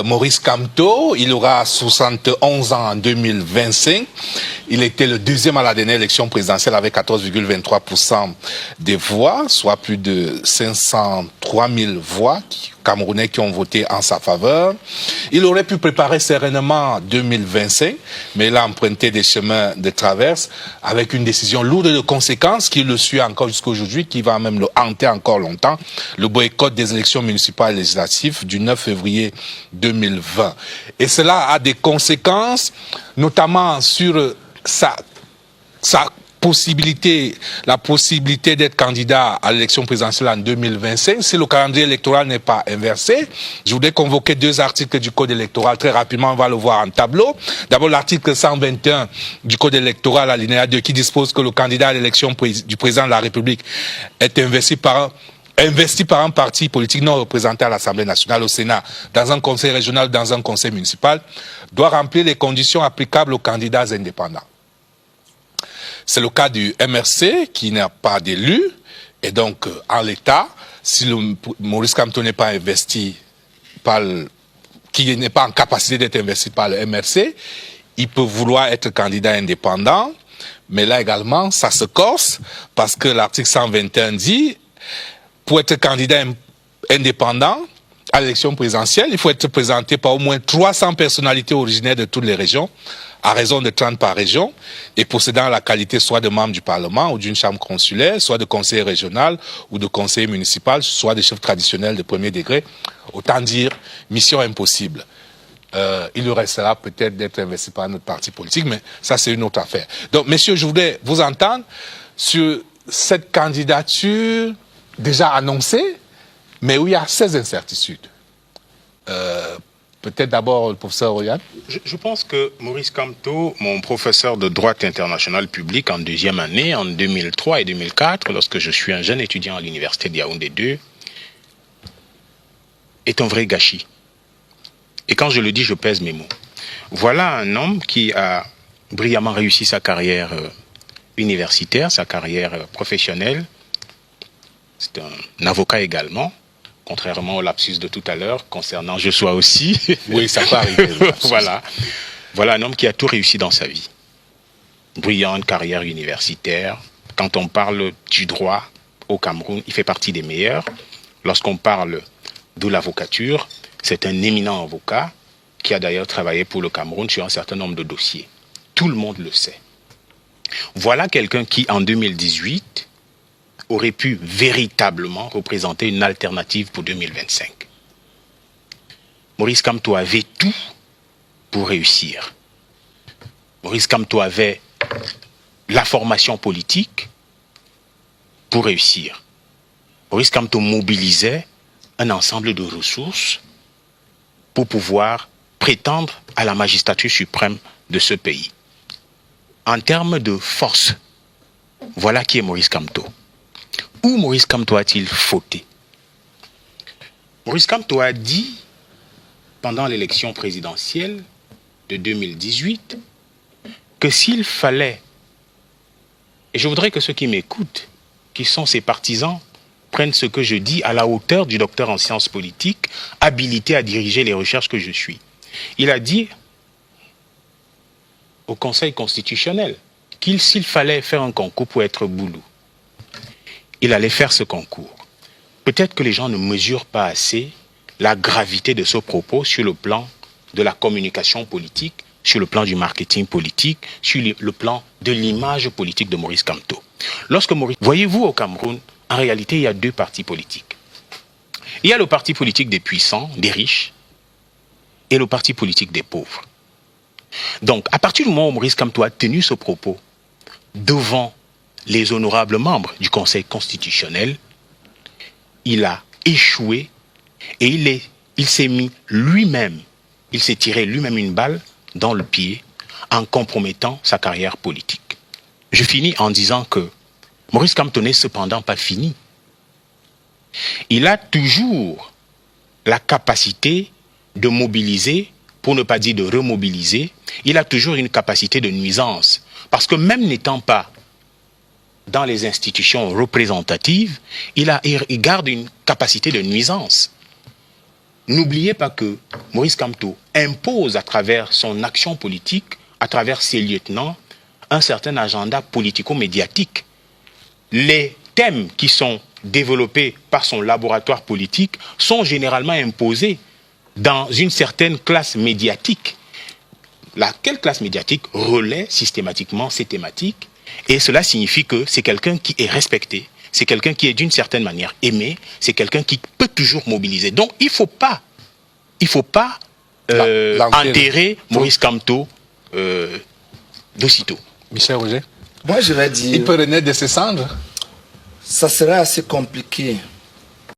Maurice Kamto, il aura 71 ans en 2025. Il était le deuxième à la dernière élection présidentielle avec 14,23% des voix, soit plus de 503 000 voix Camerounais qui ont voté en sa faveur. Il aurait pu préparer sereinement 2025, mais il a emprunté des chemins de traverse avec une décision lourde de conséquences qui le suit encore jusqu'à aujourd'hui, qui va même le hanter encore longtemps, le boycott des élections municipales et législatives du 9 février 2020. Et cela a des conséquences, notamment sur la possibilité d'être candidat à l'élection présidentielle en 2025 si le calendrier électoral n'est pas inversé. Je voudrais convoquer deux articles du Code électoral. Très rapidement, on va le voir en tableau. D'abord, l'article 121 du Code électoral, alinéa 2, qui dispose que le candidat à l'élection du président de la République est investi par un parti politique non représenté à l'Assemblée nationale, au Sénat, dans un conseil régional, dans un conseil municipal, doit remplir les conditions applicables aux candidats indépendants. C'est le cas du MRC qui n'a pas d'élu, et donc en l'état, si Maurice Kamto n'est pas investi qui n'est pas en capacité d'être investi par le MRC, il peut vouloir être candidat indépendant, mais là également, ça se corse, parce que l'article 121 dit, pour être candidat indépendant à l'élection présidentielle, il faut être présenté par au moins 300 personnalités originaires de toutes les régions, à raison de 30 par région, et possédant la qualité soit de membre du Parlement ou d'une chambre consulaire, soit de conseiller régional ou de conseiller municipal, soit de chef traditionnel de premier degré. Autant dire, mission impossible. Il lui restera peut-être d'être investi par notre parti politique, mais ça c'est une autre affaire. Donc, messieurs, je voudrais vous entendre sur cette candidature déjà annoncée, mais où il y a 16 incertitudes. Peut-être d'abord le professeur Royan. Je pense que Maurice Kamto, mon professeur de droit international public en deuxième année, en 2003 et 2004, lorsque je suis un jeune étudiant à l'université de Yaoundé 2, est un vrai gâchis. Et quand je le dis, je pèse mes mots. Voilà un homme qui a brillamment réussi sa carrière universitaire, sa carrière professionnelle. C'est un avocat également. Contrairement au lapsus de tout à l'heure, concernant je sois aussi. Oui, ça peut arriver. Voilà un homme qui a tout réussi dans sa vie. Brillante carrière universitaire. Quand on parle du droit au Cameroun, il fait partie des meilleurs. Lorsqu'on parle de l'avocature, c'est un éminent avocat qui a d'ailleurs travaillé pour le Cameroun sur un certain nombre de dossiers. Tout le monde le sait. Voilà quelqu'un qui, en 2018, aurait pu véritablement représenter une alternative pour 2025. Maurice Kamto avait tout pour réussir. Maurice Kamto avait la formation politique pour réussir. Maurice Kamto mobilisait un ensemble de ressources pour pouvoir prétendre à la magistrature suprême de ce pays. En termes de force, voilà qui est Maurice Kamto. Où Maurice Kamto a-t-il fauté? Maurice Kamto a dit, pendant l'élection présidentielle de 2018, que s'il fallait, et je voudrais que ceux qui m'écoutent, qui sont ses partisans, prennent ce que je dis à la hauteur du docteur en sciences politiques, habilité à diriger les recherches que je suis. Il a dit au Conseil constitutionnel qu'il, s'il fallait faire un concours pour être boulou, il allait faire ce concours. Peut-être que les gens ne mesurent pas assez la gravité de ce propos sur le plan de la communication politique, sur le plan du marketing politique, sur le plan de l'image politique de Maurice Kamto. Voyez-vous, au Cameroun, en réalité, il y a deux partis politiques. Il y a le parti politique des puissants, des riches, et le parti politique des pauvres. Donc, à partir du moment où Maurice Kamto a tenu ce propos devant les honorables membres du Conseil constitutionnel, il a échoué et il s'est mis lui-même, il s'est tiré lui-même une balle dans le pied en compromettant sa carrière politique. Je finis en disant que Maurice Kamto n'est cependant pas fini. Il a toujours la capacité de mobiliser, pour ne pas dire de remobiliser. Il a toujours une capacité de nuisance. Parce que même n'étant pas dans les institutions représentatives, il garde une capacité de nuisance. N'oubliez pas que Maurice Kamto impose à travers son action politique, à travers ses lieutenants, un certain agenda politico-médiatique. Les thèmes qui sont développés par son laboratoire politique sont généralement imposés dans une certaine classe médiatique. Laquelle classe médiatique relaie systématiquement ces thématiques, et cela signifie que c'est quelqu'un qui est respecté, c'est quelqu'un qui est d'une certaine manière aimé, c'est quelqu'un qui peut toujours mobiliser. Donc il faut pas enterrer Maurice Kamto d'aussitôt. Michel Roger? Moi, je vais dire... Il peut renaître de ses cendres? Ça serait assez compliqué